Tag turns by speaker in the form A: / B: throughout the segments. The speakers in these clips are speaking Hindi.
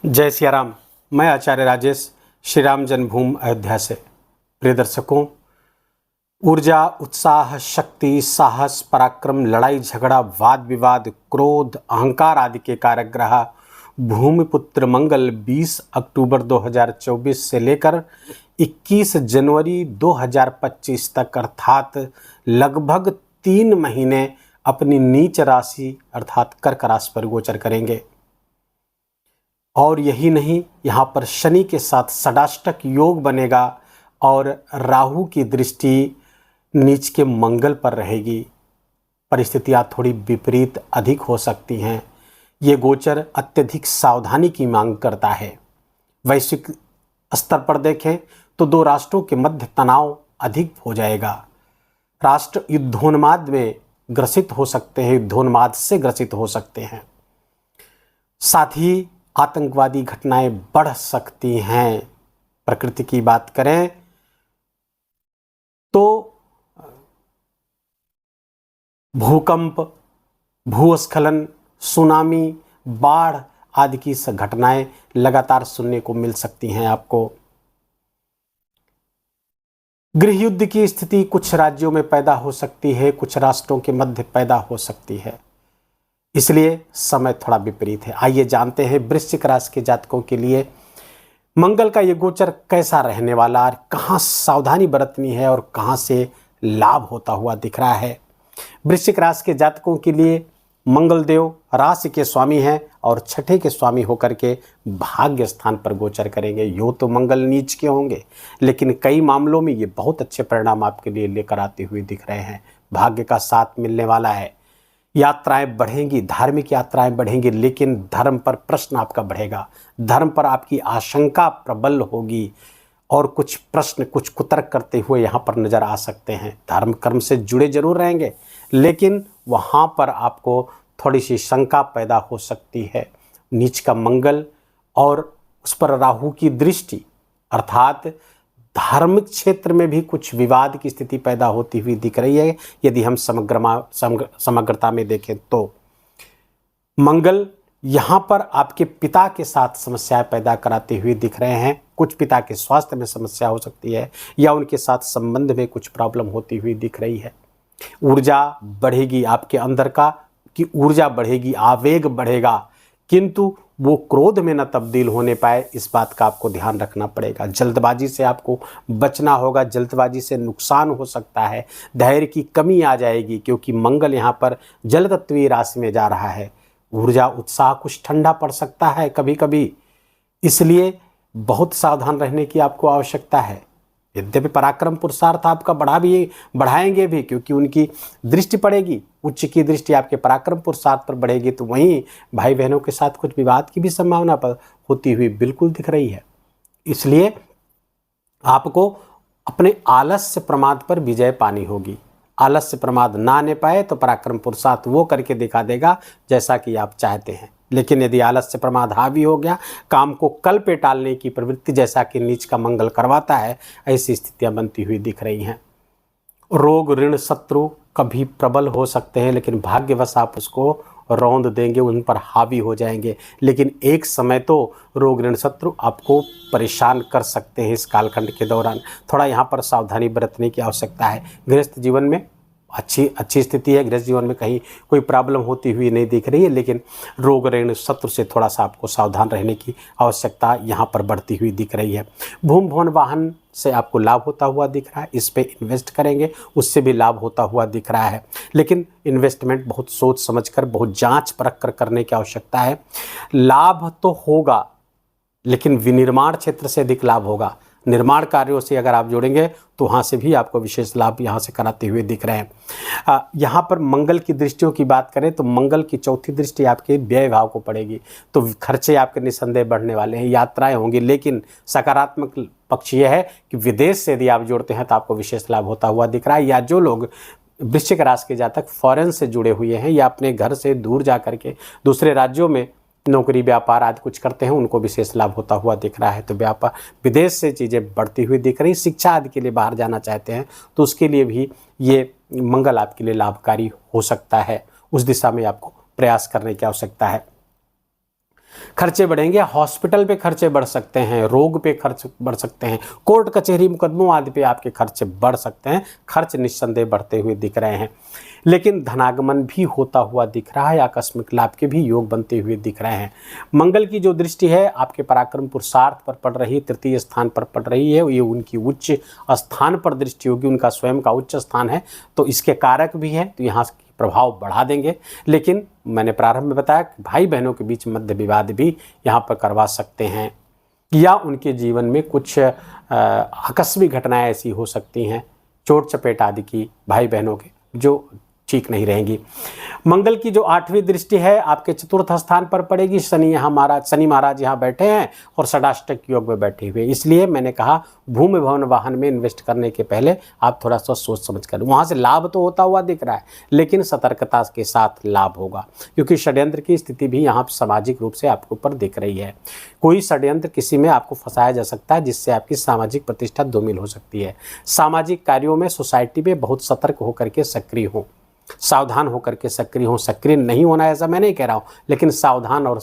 A: जय सिया राम। मैं आचार्य राजेश श्री राम जन्मभूमि अयोध्या से। प्रिय दर्शकों, ऊर्जा, उत्साह, शक्ति, साहस, पराक्रम, लड़ाई झगड़ा, वाद विवाद, क्रोध, अहंकार आदि के कारक ग्रह भूमिपुत्र मंगल 20 अक्टूबर 2024 से लेकर 21 जनवरी 2025 तक अर्थात लगभग 3 महीने अपनी नीच राशि अर्थात कर्क राशि पर गोचर करेंगे। और यही नहीं, यहाँ पर शनि के साथ षडाष्टक योग बनेगा और राहु की दृष्टि नीच के मंगल पर रहेगी। परिस्थितियाँ थोड़ी विपरीत अधिक हो सकती हैं। ये गोचर अत्यधिक सावधानी की मांग करता है। वैश्विक स्तर पर देखें तो 2 राष्ट्रों के मध्य तनाव अधिक हो जाएगा। राष्ट्र युद्धोन्माद में ग्रसित हो सकते हैं, युद्धोन्माद से ग्रसित हो सकते हैं। साथ ही आतंकवादी घटनाएं बढ़ सकती हैं। प्रकृति की बात करें तो भूकंप, भूस्खलन, सुनामी, बाढ़ आदि की घटनाएं लगातार सुनने को मिल सकती हैं आपको। गृह युद्ध की स्थिति कुछ राज्यों में पैदा हो सकती है, कुछ राष्ट्रों के मध्य पैदा हो सकती है, इसलिए समय थोड़ा विपरीत है। आइए जानते हैं वृश्चिक राशि के जातकों के लिए मंगल का ये गोचर कैसा रहने वाला है, कहाँ सावधानी बरतनी है और कहाँ से लाभ होता हुआ दिख रहा है। वृश्चिक राशि के जातकों के लिए मंगल देव राशि के स्वामी हैं और छठे के स्वामी होकर के भाग्य स्थान पर गोचर करेंगे। यूँ तो मंगल नीच के होंगे, लेकिन कई मामलों में ये बहुत अच्छे परिणाम आपके लिए लेकर आते हुए दिख रहे हैं। भाग्य का साथ मिलने वाला है। यात्राएं बढ़ेंगी, धार्मिक यात्राएं बढ़ेंगी, लेकिन धर्म पर प्रश्न आपका बढ़ेगा। धर्म पर आपकी आशंका प्रबल होगी और कुछ प्रश्न, कुछ कुतर्क करते हुए यहाँ पर नजर आ सकते हैं। धर्म कर्म से जुड़े जरूर रहेंगे, लेकिन वहाँ पर आपको थोड़ी सी शंका पैदा हो सकती है। नीच का मंगल और उस पर राहु की दृष्टि अर्थात धार्मिक क्षेत्र में भी कुछ विवाद की स्थिति पैदा होती हुई दिख रही है। यदि हम समग्रता में देखें तो मंगल यहाँ पर आपके पिता के साथ समस्याएं पैदा कराते हुए दिख रहे हैं। कुछ पिता के स्वास्थ्य में समस्या हो सकती है या उनके साथ संबंध में कुछ प्रॉब्लम होती हुई दिख रही है। ऊर्जा बढ़ेगी, आपके अंदर का की ऊर्जा बढ़ेगी, आवेग बढ़ेगा, किंतु वो क्रोध में न तब्दील होने पाए, इस बात का आपको ध्यान रखना पड़ेगा। जल्दबाजी से आपको बचना होगा, जल्दबाजी से नुकसान हो सकता है। धैर्य की कमी आ जाएगी क्योंकि मंगल यहाँ पर जल तत्वीय राशि में जा रहा है। ऊर्जा, उत्साह कुछ ठंडा पड़ सकता है कभी कभी, इसलिए बहुत सावधान रहने की आपको आवश्यकता है। यद्यपि पराक्रम पुरुषार्थ आपका बढ़ाएंगे भी, क्योंकि उनकी दृष्टि पड़ेगी, उच्च की दृष्टि आपके पराक्रम पुरुषार्थ पर बढ़ेगी, तो वहीं भाई बहनों के साथ कुछ विवाद की भी संभावना होती हुई बिल्कुल दिख रही है। इसलिए आपको अपने आलस्य प्रमाद पर विजय पानी होगी। आलस्य प्रमाद ना आने पाए तो पराक्रम पुरुषार्थ वो करके दिखा देगा जैसा कि आप चाहते हैं। लेकिन यदि आलस्य प्रमाद हावी हो गया, काम को कल पे टालने की प्रवृत्ति जैसा कि नीच का मंगल करवाता है, ऐसी स्थितियां बनती हुई दिख रही हैं। रोग, ऋण, शत्रु कभी प्रबल हो सकते हैं, लेकिन भाग्यवश आप उसको रौंद देंगे, उन पर हावी हो जाएंगे। लेकिन एक समय तो रोग, ऋण, शत्रु आपको परेशान कर सकते हैं। इस कालखंड के दौरान थोड़ा यहाँ पर सावधानी बरतने की आवश्यकता है। गृहस्थ जीवन में अच्छी स्थिति है, गृहस्थ जीवन में कहीं कोई प्रॉब्लम होती हुई नहीं दिख रही है, लेकिन रोग, ऋण, शत्रु से थोड़ा सा आपको सावधान रहने की आवश्यकता यहाँ पर बढ़ती हुई दिख रही है। भूमि, भवन, वाहन से आपको लाभ होता हुआ दिख रहा है। इस पे इन्वेस्ट करेंगे, उससे भी लाभ होता हुआ दिख रहा है, लेकिन इन्वेस्टमेंट बहुत सोच समझकर, बहुत जांच परख कर करने की आवश्यकता है। लाभ तो होगा, लेकिन विनिर्माण क्षेत्र से अधिक लाभ होगा। निर्माण कार्यों से अगर आप जुड़ेंगे तो वहाँ से भी आपको विशेष लाभ यहाँ से कराते हुए दिख रहे हैं। यहाँ पर मंगल की दृष्टियों की बात करें तो मंगल की चौथी दृष्टि आपके व्यय भाव को पड़ेगी, तो खर्चे आपके निसंदेह बढ़ने वाले हैं, यात्राएं होंगी। लेकिन सकारात्मक पक्ष यह है कि विदेश से यदि आप जुड़ते हैं तो आपको विशेष लाभ होता हुआ दिख रहा है। या जो लोग वृश्चिक राशि के जातक फॉरेन से जुड़े हुए हैं या अपने घर से दूर जा करके दूसरे राज्यों में नौकरी, व्यापार आदि कुछ करते हैं, उनको विशेष लाभ होता हुआ दिख रहा है। तो व्यापार, विदेश से चीज़ें बढ़ती हुई दिख रही। शिक्षा आदि के लिए बाहर जाना चाहते हैं तो उसके लिए भी ये मंगल आपके लिए लाभकारी हो सकता है। उस दिशा में आपको प्रयास करने की आवश्यकता है। खर्चे बढ़ेंगे, हॉस्पिटल पे खर्चे बढ़ सकते हैं, रोग पे खर्च बढ़ सकते हैं, कोर्ट कचहरी मुकदमों आदि पे आपके खर्चे बढ़ सकते हैं। खर्च निस्संदेह बढ़ते हुए दिख रहे हैं, लेकिन धनागमन भी होता हुआ दिख रहा है, आकस्मिक लाभ के भी योग बनते हुए दिख रहे हैं। मंगल की जो दृष्टि है आपके पराक्रम पुरुषार्थ पर पड़ रही है, तृतीय स्थान पर पड़ रही है, ये उनकी उच्च स्थान पर दृष्टि होगी, उनका स्वयं का उच्च स्थान है, तो इसके कारक भी है, तो यहाँ प्रभाव बढ़ा देंगे। लेकिन मैंने प्रारंभ में बताया कि भाई बहनों के बीच मध्य विवाद भी यहाँ पर करवा सकते हैं, या उनके जीवन में कुछ आकस्मिक घटनाएं ऐसी हो सकती हैं, चोट चपेट आदि की भाई बहनों के, जो ठीक नहीं रहेंगी। मंगल की जो 8वीं दृष्टि है आपके चतुर्थ स्थान पर पड़ेगी। शनि महाराज यहाँ बैठे हैं और षडाष्टक योग में बैठे हुए, इसलिए मैंने कहा भूमि भवन वाहन में इन्वेस्ट करने के पहले आप थोड़ा सा सोच समझ कर। वहाँ से लाभ तो होता हुआ दिख रहा है, लेकिन सतर्कता के साथ लाभ होगा, क्योंकि षड्यंत्र की स्थिति भी यहाँ सामाजिक रूप से आपके ऊपर दिख रही है। कोई षड्यंत्र किसी में आपको फंसाया जा सकता है, जिससे आपकी सामाजिक प्रतिष्ठा धूमिल हो सकती है। सामाजिक कार्यों में सोसाइटी में बहुत सतर्क होकर के सक्रिय हो, सावधान होकर के सक्रिय हो। सक्रिय नहीं होना ऐसा मैं नहीं कह रहा हूँ, लेकिन सावधान और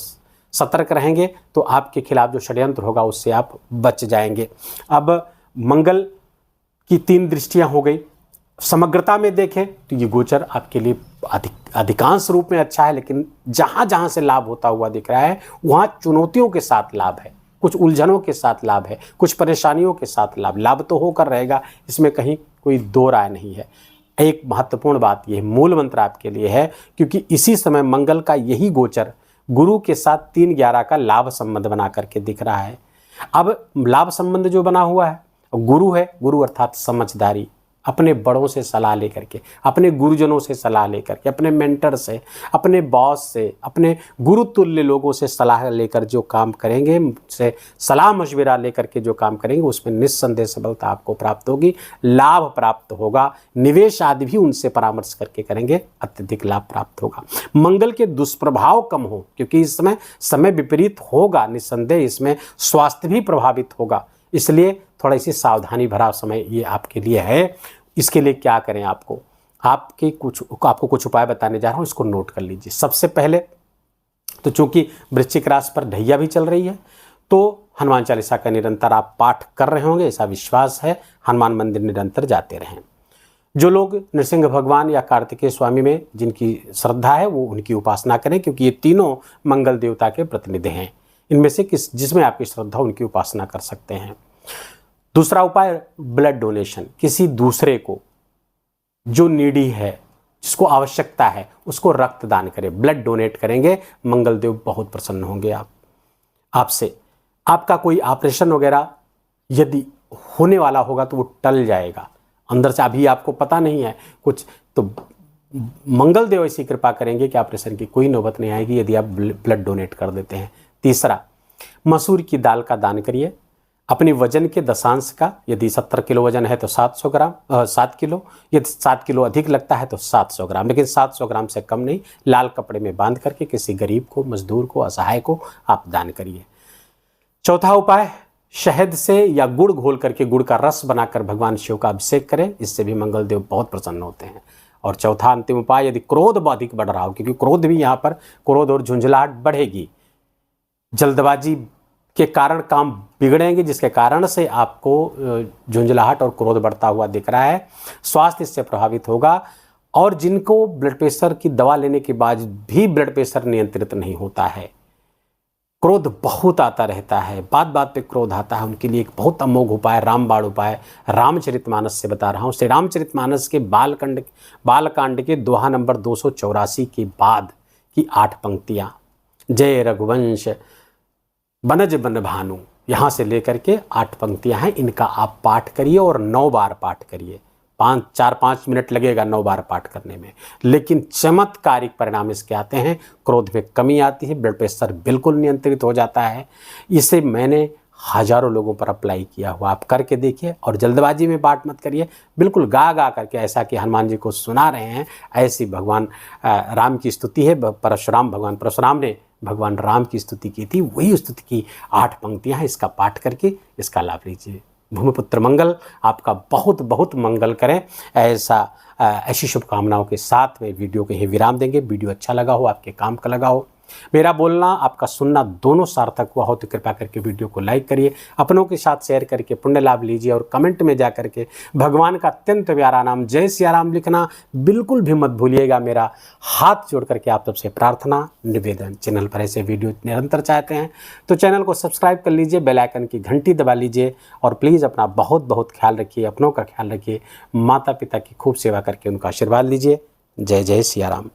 A: सतर्क रहेंगे तो आपके खिलाफ जो षड्यंत्र होगा उससे आप बच जाएंगे। अब मंगल की 3 दृष्टियां हो गई। समग्रता में देखें तो ये गोचर आपके लिए अधिकांश रूप में अच्छा है, लेकिन जहाँ जहाँ से लाभ होता हुआ दिख रहा है वहाँ चुनौतियों के साथ लाभ है, कुछ उलझनों के साथ लाभ है, कुछ परेशानियों के साथ लाभ तो होकर रहेगा, इसमें कहीं कोई दो राय नहीं है। एक महत्वपूर्ण बात यह मूल मंत्र आपके लिए है, क्योंकि इसी समय मंगल का यही गोचर गुरु के साथ 3-11 का लाभ संबंध बना करके दिख रहा है। अब लाभ संबंध जो बना हुआ है गुरु है, गुरु अर्थात समझदारी, अपने बड़ों से सलाह लेकर के, अपने गुरुजनों से सलाह लेकर के, अपने मेंटर से, अपने बॉस से, अपने गुरु तुल्य लोगों से सलाह लेकर जो काम करेंगे, से सलाह मशविरा लेकर के जो काम करेंगे, उसमें निस्संदेह सफलता आपको प्राप्त होगी, लाभ प्राप्त होगा। निवेश आदि भी उनसे परामर्श करके करेंगे, अत्यधिक लाभ प्राप्त होगा। मंगल के दुष्प्रभाव कम हो, क्योंकि इस समय विपरीत होगा, निस्संदेह इसमें स्वास्थ्य भी प्रभावित होगा, इसलिए थोड़ा सी सावधानी भरा समय ये आपके लिए है। इसके लिए क्या करें, आपको कुछ उपाय बताने जा रहा हूँ, इसको नोट कर लीजिए। सबसे पहले तो चूंकि वृश्चिक राशि पर ढैया भी चल रही है, तो हनुमान चालीसा का निरंतर आप पाठ कर रहे होंगे, ऐसा विश्वास है। हनुमान मंदिर निरंतर जाते रहें। जो लोग नृसिंह भगवान या कार्तिकेय स्वामी में जिनकी श्रद्धा है वो उनकी उपासना करें, क्योंकि ये तीनों मंगल देवता के प्रतिनिधि हैं। इनमें से जिसमें आपकी श्रद्धा उनकी उपासना कर सकते हैं। दूसरा उपाय ब्लड डोनेशन, किसी दूसरे को जो नीडी है, जिसको आवश्यकता है, उसको रक्तदान करें, ब्लड डोनेट करेंगे, मंगल देव बहुत प्रसन्न होंगे आपसे। आपका कोई ऑपरेशन वगैरह यदि होने वाला होगा तो वो टल जाएगा अंदर से, अभी आपको पता नहीं है कुछ, तो मंगल देव ऐसी कृपा करेंगे कि ऑपरेशन की कोई नौबत नहीं आएगी यदि आप ब्लड डोनेट कर देते हैं। तीसरा, मसूर की दाल का दान करिए, अपने वजन के दशांश का। यदि 70 किलो वजन है तो 700 ग्राम 7 किलो, यदि 7 किलो अधिक लगता है तो 700 ग्राम, लेकिन 700 ग्राम से कम नहीं। लाल कपड़े में बांध करके किसी गरीब को, मजदूर को, असहाय को आप दान करिए। चौथा उपाय, शहद से या गुड़ घोल करके, गुड़ का रस बनाकर भगवान शिव का अभिषेक करें, इससे भी मंगल देव बहुत प्रसन्न होते हैं। और चौथा अंतिम उपाय, यदि क्रोध अधिक बढ़ रहा हो, क्योंकि क्रोध भी यहाँ पर, क्रोध और झुंझलाहट बढ़ेगी, जल्दबाजी के कारण काम बिगड़ेंगे, जिसके कारण से आपको झुंझलाहट और क्रोध बढ़ता हुआ दिख रहा है। स्वास्थ्य इससे प्रभावित होगा। और जिनको ब्लड प्रेशर की दवा लेने के बाद भी ब्लड प्रेशर नियंत्रित नहीं होता है, क्रोध बहुत आता रहता है, बात बात पे क्रोध आता है, उनके लिए एक बहुत अमोघ उपाय, रामबाण उपाय, रामचरितमानस से बता रहा हूँ। श्री रामचरितमानस के बालकांड के दोहा नंबर 284 के बाद की 8 पंक्तियाँ, जय रघुवंश बनज बन भानु, यहाँ से लेकर के 8 पंक्तियाँ हैं, इनका आप पाठ करिए और 9 बार पाठ करिए। 4-5 मिनट लगेगा 9 बार पाठ करने में, लेकिन चमत्कारिक परिणाम इसके आते हैं। क्रोध में कमी आती है, ब्लड प्रेशर बिल्कुल नियंत्रित हो जाता है। इसे मैंने हजारों लोगों पर अप्लाई किया हुआ, आप करके देखिए। और जल्दबाजी में पाठ मत करिए, बिल्कुल गा गा करके, ऐसा कि हनुमान जी को सुना रहे हैं, ऐसी भगवान राम की स्तुति है। भगवान परशुराम ने भगवान राम की स्तुति की थी, वही स्तुति की 8 पंक्तियाँ हैं। इसका पाठ करके इसका लाभ लीजिए। भूमिपुत्र मंगल आपका बहुत बहुत मंगल करें, ऐसी शुभकामनाओं के साथ में वीडियो को ही विराम देंगे। वीडियो अच्छा लगा हो, आपके काम का लगा हो मेरा बोलना आपका सुनना दोनों सार्थक हुआ हो तो कृपा करके वीडियो को लाइक करिए, अपनों के साथ शेयर करके पुण्य लाभ लीजिए और कमेंट में जा करके भगवान का अत्यंत प्यारा नाम जय सिया राम लिखना बिल्कुल भी मत भूलिएगा। मेरा हाथ जोड़ करके आप सबसे प्रार्थना निवेदन, चैनल पर ऐसे वीडियो निरंतर चाहते हैं तो चैनल को सब्सक्राइब कर लीजिए, बेल आइकन की घंटी दबा लीजिए और प्लीज़ अपना बहुत बहुत ख्याल रखिए, अपनों का ख्याल रखिए, माता पिता की खूब सेवा करके उनका आशीर्वाद लीजिए। जय जय सिया राम।